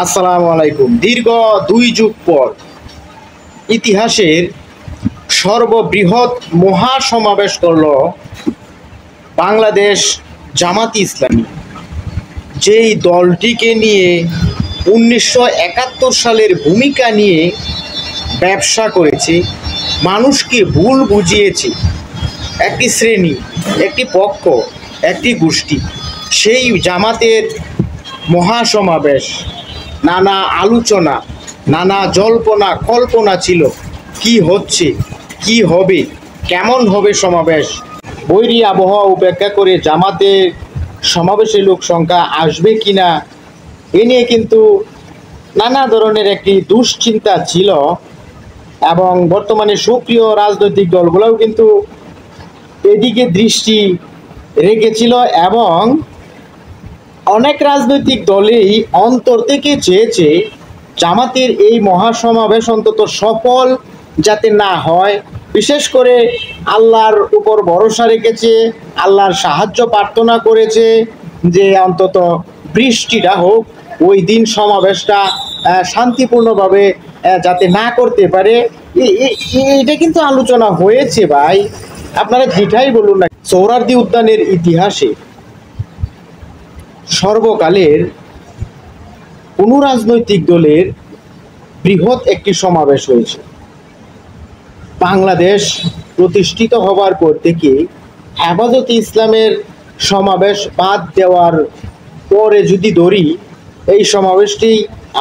আসসালামু আলাইকুম। দীর্ঘ 2 যুগ পর ইতিহাসের সর্ববৃহৎ মহাসমাবেশ করল বাংলাদেশ জামাত ইসলামী। যেই দলটিকে নিয়ে 1971 সালের ভূমিকা নিয়ে ব্যবসা করেছে, মানুষকে ভুল বুঝিয়েছে একটি শ্রেণী, একটি পক্ষ, একটি গোষ্ঠী, সেই জামাতের মহাসমাবেশ, নানা আলোচনা, নানা জল্পনা কল্পনা ছিল কি হচ্ছে, কি হবে, কেমন হবে সমাবেশ। বৈরী আবহাওয়া উপেক্ষা করে জামাতের সমাবেশে লোক সংখ্যা আসবে কিনা এ নিয়ে কিন্তু নানা ধরনের একটি দুশ্চিন্তা ছিল, এবং বর্তমানে সক্রিয় রাজনৈতিক দলগুলোও কিন্তু এদিকে দৃষ্টি রেখেছিল, এবং অনেক রাজনৈতিক দলেই অন্তর থেকে চেয়েছে জামাতের এই মহাসমাবেশ অন্তত সফল যাতে না হয়। বিশেষ করে আল্লাহর উপর ভরসা রেখেছে, আল্লাহর সাহায্য প্রার্থনা করেছে যে অন্তত বৃষ্টিটা হোক, ওই দিন সমাবেশটা শান্তিপূর্ণভাবে যাতে না করতে পারে। এটা কিন্তু আলোচনা হয়েছে ভাই, আপনারা যেটাই বলুন না। সোহরাওয়ার্দী উদ্যানের ইতিহাসে সর্বকালের কোনো রাজনৈতিক দলের বৃহৎ একটি সমাবেশ হয়েছে। বাংলাদেশ প্রতিষ্ঠিত হবার পর থেকে হেফাজতে ইসলামের সমাবেশ বাদ দেওয়ার পরে যদি ধরি, এই সমাবেশটি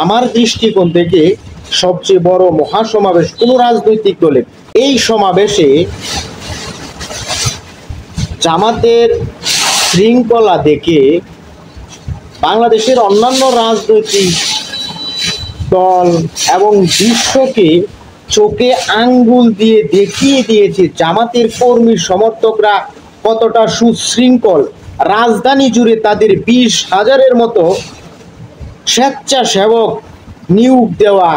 আমার দৃষ্টিকোণ থেকে সবচেয়ে বড় মহাসমাবেশ কোনো রাজনৈতিক দলের। এই সমাবেশে জামাতের শৃঙ্খলা দেখে বাংলাদেশের অন্যান্য রাজনৈতিক দল এবং বিশ্বকে চোখে আঙ্গুল দিয়ে দেখিয়ে দিয়েছে জামাতের কর্মী সমর্থকরা কতটা সুশৃঙ্খল। রাজধানী জুড়ে তাদের 20,000-এর মতো স্বেচ্ছাসেবক নিয়োগ দেওয়া,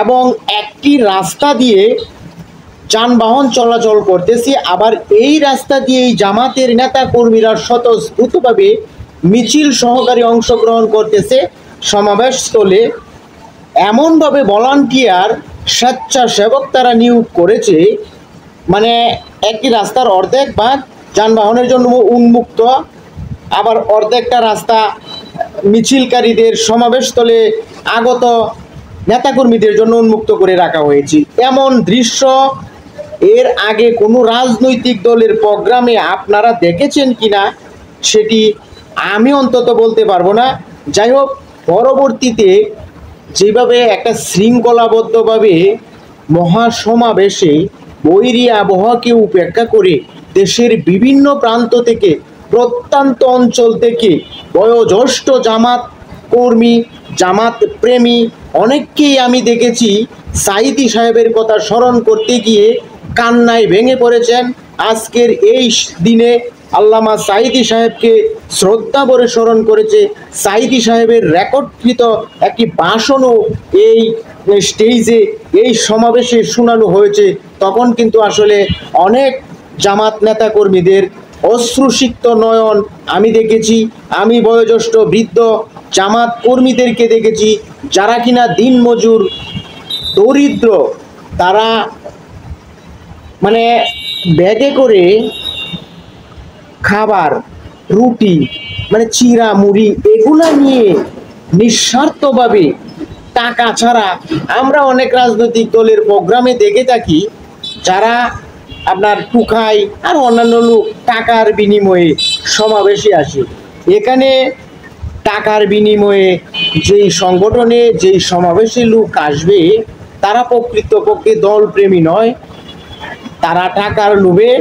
এবং একটি রাস্তা দিয়ে যানবাহন চলাচল করতেছে, আবার এই রাস্তা দিয়েই জামাতের নেতা কর্মীরা স্বতঃস্ফূর্তভাবে মিছিল সহকারে অংশগ্রহণ করতেছে সমাবেশ স্থলে। এমনভাবে ভলান্টিয়ার স্বেচ্ছাসেবক তারা নিয়োগ করেছে, মানে একটি রাস্তার অর্ধেক ভাগ যানবাহনের জন্য উন্মুক্ত, আবার অর্ধেকটা রাস্তা মিছিলকারীদের সমাবেশস্থলে আগত নেতাকর্মীদের জন্য উন্মুক্ত করে রাখা হয়েছে। এমন দৃশ্য এর আগে কোনো রাজনৈতিক দলের প্রোগ্রামে আপনারা দেখেছেন কিনা সেটি আমি অন্তত বলতে পারবো না। যাই হোক, পরবর্তীতে যেভাবে একটা শৃঙ্খলাবদ্ধভাবে মহাসমাবেশে বৈরী আবহাওয়াকে উপেক্ষা করে দেশের বিভিন্ন প্রান্ত থেকে, প্রত্যন্ত অঞ্চল থেকে বয়োজ্যেষ্ঠ জামাত কর্মী, জামাত প্রেমী অনেককেই আমি দেখেছি সাঈদী সাহেবের কথা স্মরণ করতে গিয়ে কান্নায় ভেঙে পড়েছেন। আজকের এই দিনে আল্লামা সাঈদী সাহেবকে শ্রদ্ধা ভরে স্মরণ করেছে। সাঈদী সাহেবের রেকর্ডকৃত একটি ভাষণও এই স্টেজে, এই সমাবেশে শোনানো হয়েছে। তখন কিন্তু আসলে অনেক জামাত নেতাকর্মীদের অশ্রুসিক্ত নয়ন আমি দেখেছি। আমি বয়োজ্যেষ্ঠ বৃদ্ধ জামাত কর্মীদেরকে দেখেছি যারা কিনা দিনমজুর, দরিদ্র, তারা মানে ব্যাগে করে খাবার, রুটি, মানে চিরা মুড়ি এগুলা নিয়ে নিঃস্বার্থভাবে, টাকা ছাড়া। আমরা অনেক রাজনৈতিক দলের প্রোগ্রামে দেখে থাকি যারা আপনার টুকাই আর অন্যান্য লোক টাকার বিনিময়ে সমাবেশে আসে। এখানে টাকার বিনিময়ে যেই সংগঠনে, যেই সমাবেশে লোক আসবে তারা প্রকৃতপক্ষে দলপ্রেমী নয়, তারা টাকার লোভে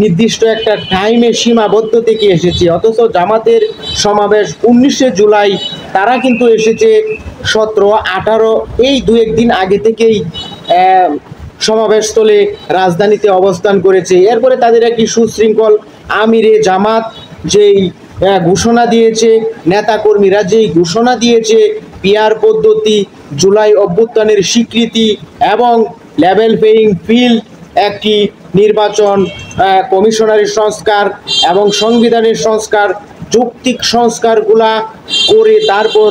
নির্দিষ্ট একটা টাইমে সীমাবদ্ধ থেকে এসেছে। অথচ জামাতের সমাবেশ 19শে জুলাই তারা কিন্তু এসেছে 17, 18, এই 2-1 দিন আগে থেকেই সমাবেশস্থলে রাজধানীতে অবস্থান করেছে। এরপরে তাদের একটি সুশৃঙ্খল আমিরে জামাত যেই ঘোষণা দিয়েছে, নেতাকর্মীরা যেই ঘোষণা দিয়েছে, পিয়ার পদ্ধতি, জুলাই অভ্যুত্থানের স্বীকৃতি এবং লেভেল প্লেয়িং ফিল্ড, একটি নির্বাচন কমিশনারের সংস্কার এবং সংবিধানের সংস্কার, যৌক্তিক সংস্কারগুলা করে তারপর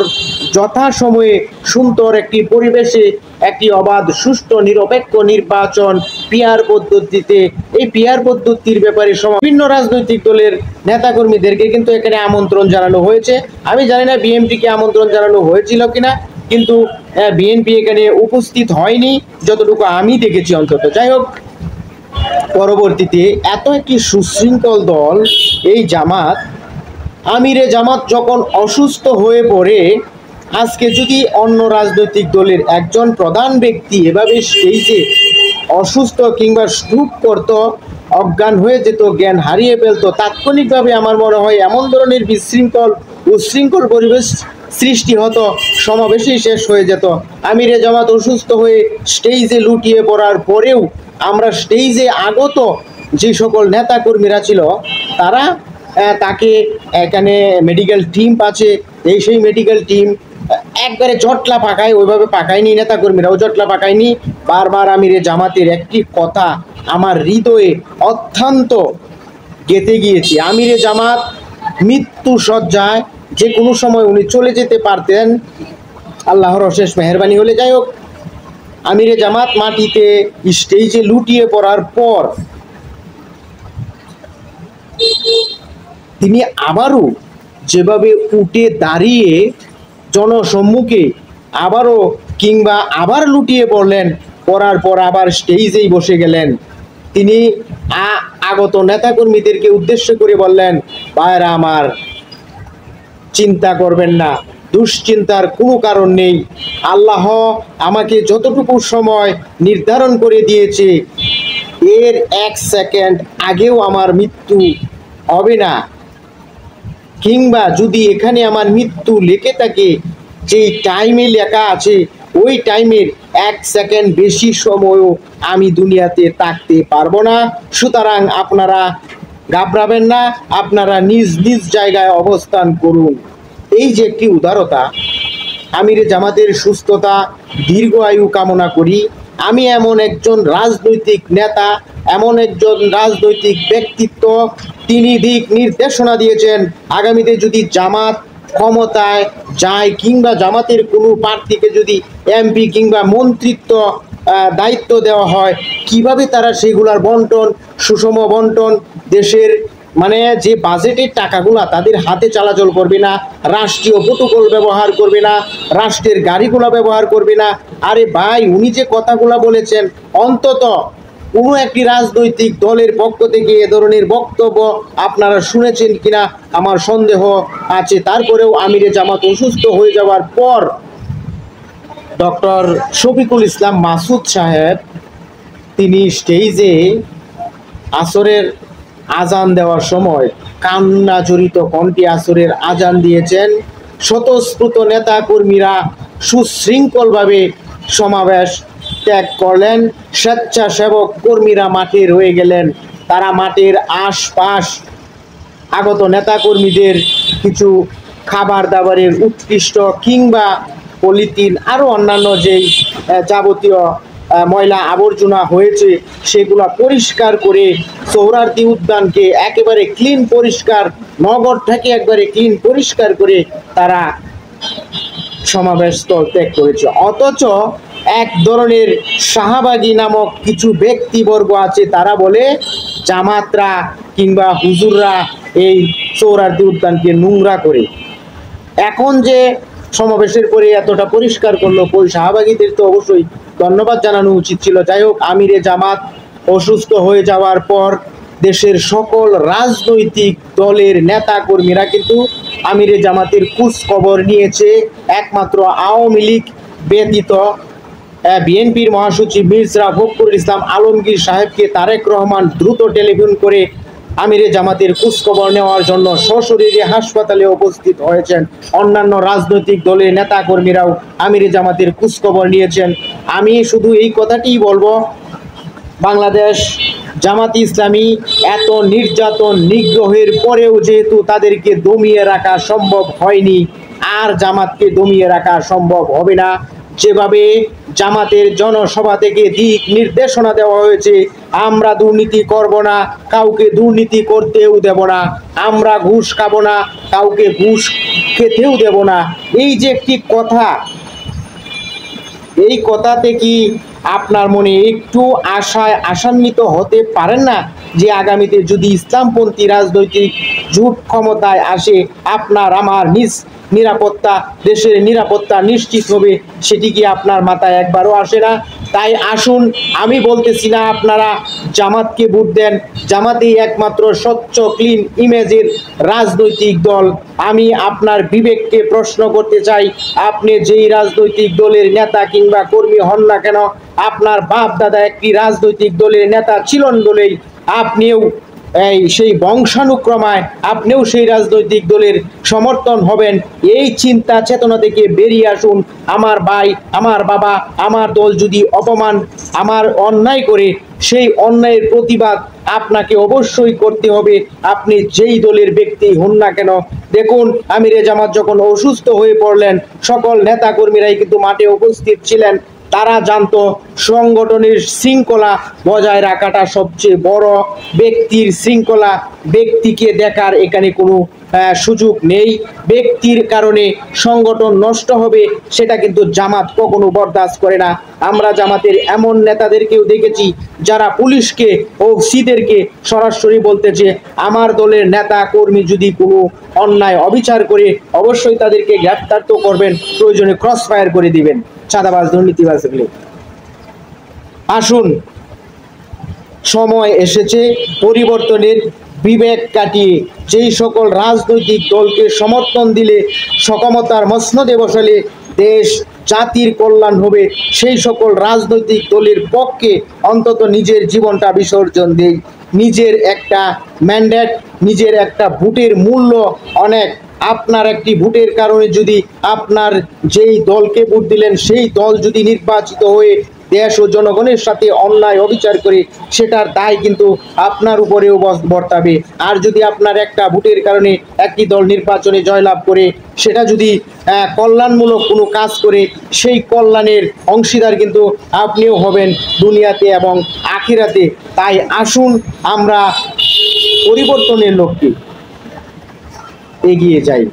যথাসময়ে সুন্দর একটি পরিবেশে একটি অবাধ সুষ্ঠু নিরপেক্ষ নির্বাচন পিয়ার পদ্ধতিতে, এই পিয়ার পদ্ধতির ব্যাপারে বিভিন্ন রাজনৈতিক দলের নেতাকর্মীদেরকে কিন্তু এখানে আমন্ত্রণ জানানো হয়েছে। আমি জানি না বিএনপিকে আমন্ত্রণ জানানো হয়েছিল কিনা, কিন্তু বিএনপি এখানে উপস্থিত হয়নি যতটুকু আমি দেখেছি অন্তত। যাই হোক, পরবর্তীতে এত একটি সুশৃঙ্খল দল এই জামাত, আমিরে জামাত যখন অসুস্থ হয়ে পড়ে, আজকে যদি অন্য রাজনৈতিক দলের একজন প্রধান ব্যক্তি এভাবে স্টেজে অসুস্থ কিংবা স্ট্রোক করত, অজ্ঞান হয়ে যেত, জ্ঞান হারিয়ে ফেলতো, তাৎক্ষণিকভাবে আমার মনে হয় এমন ধরনের বিশৃঙ্খল উচ্ছৃঙ্খল পরিবেশ সৃষ্টি হতো, সমাবেশেই শেষ হয়ে যেত। আমিরে জামাত অসুস্থ হয়ে স্টেজে লুটিয়ে পড়ার পরেও আমরা স্টেজে আগত যে সকল নেতাকর্মীরা ছিল তারা তাকে, এখানে মেডিকেল টিম আছে, সেই মেডিকেল টিম একবারে জটলা পাকায়, ওইভাবে পাকায়নি, নেতাকর্মীরাও জটলা পাকায়নি। বারবার আমিরে জামাতের একটি কথা আমার হৃদয়ে অত্যন্ত গেঁথে গিয়েছে। আমিরে জামাত মৃত্যু সজ্জায় যে কোনো সময় উনি চলে যেতে পারতেন, আল্লাহর অশেষ মেহেরবানি হলে। যাই হোক, আমিরে জামাত মাটিতে স্টেজে লুটিয়ে পড়ার পর তিনি আবারও যেভাবে উঠে দাঁড়িয়ে জনসম্মুখে আবার লুটিয়ে পড়লেন, পড়ার পর আবার স্টেজেই বসে গেলেন। তিনি আগত নেতাকর্মীদেরকে উদ্দেশ্য করে বললেন, ভাইরা আমার, চিন্তা করবেন না, দুশ্চিন্তার কোনো কারণ নেই। আল্লাহ আমাকে যতটুকু সময় নির্ধারণ করে দিয়েছে, এর 1 সেকেন্ড আগেও আমার মৃত্যু হবে না, কিংবা যদি এখানে আমার মৃত্যু লেখে থাকে, যেই টাইমে লেখা আছে ওই টাইমের 1 সেকেন্ড বেশি সময়ও আমি দুনিয়াতে থাকতে পারবো না। সুতরাং আপনারা ঘাবড়াবেন না, আপনারা নিজ নিজ জায়গায় অবস্থান করুন। এই যে একটি উদারতা, আমিরে জামাতের সুস্থতা, দীর্ঘ আয়ু কামনা করি। আমি এমন একজন রাজনৈতিক নেতা, এমন একজন রাজনৈতিক ব্যক্তিত্ব, তিনি দিক নির্দেশনা দিয়েছেন আগামীতে যদি জামাত ক্ষমতায় যায় কিংবা জামাতের কোনো প্রার্থীকে যদি এমপি কিংবা মন্ত্রিত্ব দায়িত্ব দেওয়া হয়, কিভাবে তারা সেগুলার বন্টন, সুষম বন্টন, দেশের যে বাজেটের টাকাগুলা তাদের হাতে চলাচল করবে না, রাষ্ট্রীয় প্রোটোকল ব্যবহার করবে না, রাষ্ট্রের গাড়িগুলা ব্যবহার করবে না। আরে ভাই, উনি যে কথাগুলা বলেছেন, অন্তত কোনো একটি রাজনৈতিক দলের পক্ষ থেকে এ ধরনের বক্তব্য আপনারা শুনেছেন কিনা আমার সন্দেহ আছে। তারপরেও আমিরে জামাত অসুস্থ হয়ে যাওয়ার পর ডক্টর শফিকুল ইসলাম মাসুদ সাহেব তিনি স্টেজে আসরের আজান দেওয়ার সময় কান্না জড়িত কণ্ঠে আসরের আজান দিয়েছেন। স্বতঃস্ফূর্ত নেতা কর্মীরা সুশৃঙ্খলভাবে সমাবেশ ত্যাগ করলেন। স্বেচ্ছাসেবক কর্মীরা মাঠে রয়ে গেলেন। তারা মাঠের আশপাশ আগত নেতাকর্মীদের কিছু খাবার দাবারের উৎকৃষ্ট কিংবা পলিথিন আরও অন্যান্য যেই যাবতীয় ময়লা আবর্জনা হয়েছে সেগুলো পরিষ্কার করে সোহরাওয়ার্দী উদ্যানকে একেবারে ক্লিন পরিষ্কার, নগরটাকে একবারে ক্লিন পরিষ্কার করে তারা সমাবেশ স্থল ত্যাগ করেছে। অথচ এক ধরনের শাহবাগী নামক কিছু ব্যক্তিবর্গ আছে, তারা বলে জামাতরা কিংবা হুজুররা এই সোহরাওয়ার্দী উদ্যানকে নোংরা করে। এখন যে সমাবেশের পরে এতটা পরিষ্কার করলো, ওই শাহবাগীদের তো অবশ্যই ধন্যবাদ জানানো উচিত ছিল। যাই হোক, আমিরে জামাত অসুস্থ হয়ে যাওয়ার পর দেশের সকল রাজনৈতিক দলের নেতা কর্মীরা কিন্তু আমিরে জামাতের খোঁজ খবর নিয়েছে। একমাত্র আওয়ামী লীগ ব্যতীত বিএনপির মহাসচিব মির্জা ফখরুল ইসলাম আলমগীর সাহেবকে তারেক রহমান দ্রুত টেলিফোন করে আমিরে জামাতের খোঁজখবর নেওয়ার জন্য সশরীরে হাসপাতালে উপস্থিত হয়েছেন। অন্যান্য রাজনৈতিক দলের নেতা কর্মীরাও আমিরে জামাতের খোঁজখবর নিয়েছেন। আমি শুধু এই কথাটিই বলবো, বাংলাদেশ জামাত ইসলামী এত নির্যাতন নিগ্রহের পরেও যেহেতু তাদেরকে দমিয়ে রাখা সম্ভব হয়নি, আর জামাতকে দমিয়ে রাখা সম্ভব হবে না। যেভাবে জামাতের জনসভা থেকে দিক নির্দেশনা দেওয়া হয়েছে, আমরা দুর্নীতি করব না, কাউকে দুর্নীতি করতেও দেব না, আমরা ঘুষ খাবো না, কাউকে ঘুষ খেতেও দেব না। এই যে একটি কথা, এই কথাতে কি আপনার মনে একটু আশান্বিত হতে পারেন না যে আগামীতে যদি ইসলামপন্থী রাজনৈতিক জোট ক্ষমতায় আসে, আপনার আমার নিরাপত্তা, দেশের নিরাপত্তা নিশ্চিত হবে? সেটি কি আপনার মাথায় একবারও আসে না? তাই আসুন, আমি বলতেছি না আপনারা জামাতকে ভোট দেন, জামাতেই একমাত্র স্বচ্ছ ক্লিন ইমেজের রাজনৈতিক দল। আমি আপনার বিবেককে প্রশ্ন করতে চাই, আপনি যেই রাজনৈতিক দলের নেতা কিংবা কর্মী হন না কেন, আপনার বাপ দাদা একটি রাজনৈতিক দলের নেতা ছিলেন বলেই আপনিও সেই বংশানুক্রমায় আপনিও সেই রাজনৈতিক দলের সমর্থন হবেন। এই চিন্তা চেতনা থেকে বেরিয়ে আসুন। আমার ভাই, আমার বাবা, আমার দল যদি অপমান, আমার অন্যায় করে, সেই অন্যায়ের প্রতিবাদ আপনাকে অবশ্যই করতে হবে, আপনি যেই দলের ব্যক্তি হন না কেন। দেখুন, আমিরে জামাত যখন অসুস্থ হয়ে পড়লেন, সকল নেতা কর্মীরাই কিন্তু মাঠে উপস্থিত ছিলেন। তারা জানতো সংগঠনের শৃঙ্খলা বজায় রাখাটা সবচেয়ে বড়, ব্যক্তির শৃঙ্খলা, ব্যক্তিকে দেখার এখানে কোনো সুযোগ নেই। ব্যক্তির কারণে সংগঠন নষ্ট হবে, সেটা কিন্তু জামাত কখনো বরদাস্ত করে না। আমরা জামাতের এমন নেতাদেরকেও দেখেছি যারা পুলিশকে ও সিদেরকে সরাসরি বলতেছে, আমার দলের নেতা কর্মী যদি কোনো অন্যায় অবিচার করে অবশ্যই তাদেরকে গ্রেফতার তো করবেন, প্রয়োজনে ক্রস ফায়ার করে দিবেন চাঁদাবাজ দুর্নীতিবাজগুলো। আসুন, সময় এসেছে পরিবর্তনের। বিবেক কাটিয়ে যেই সকল রাজনৈতিক দলকে সমর্থন দিলে সক্ষমতার মসনদে বসালে দেশ জাতির কল্যাণ হবে, সেই সকল রাজনৈতিক দলের পক্ষে অন্তত নিজের জীবনটা বিসর্জন দেই। নিজের একটা ম্যান্ডেট, নিজের একটা ভোটের মূল্য অনেক। আপনার একটি ভোটের কারণে যদি আপনার যেই দলকে ভোট দিলেন সেই দল যদি নির্বাচিত হয়ে দেশ ও জনগণের সাথে অন্যায় অবিচার করে, সেটার দায় কিন্তু আপনার উপরেও বর্তাবে। আর যদি আপনার একটা ভোটের কারণে একটি দল নির্বাচনে জয়লাভ করে, সেটা যদি কল্যাণমূলক কোনো কাজ করে, সেই কল্যাণের অংশীদার কিন্তু আপনিও হবেন দুনিয়াতে এবং আখিরাতে। তাই আসুন, আমরা পরিবর্তনের লক্ষ্যে এগিয়ে যাই।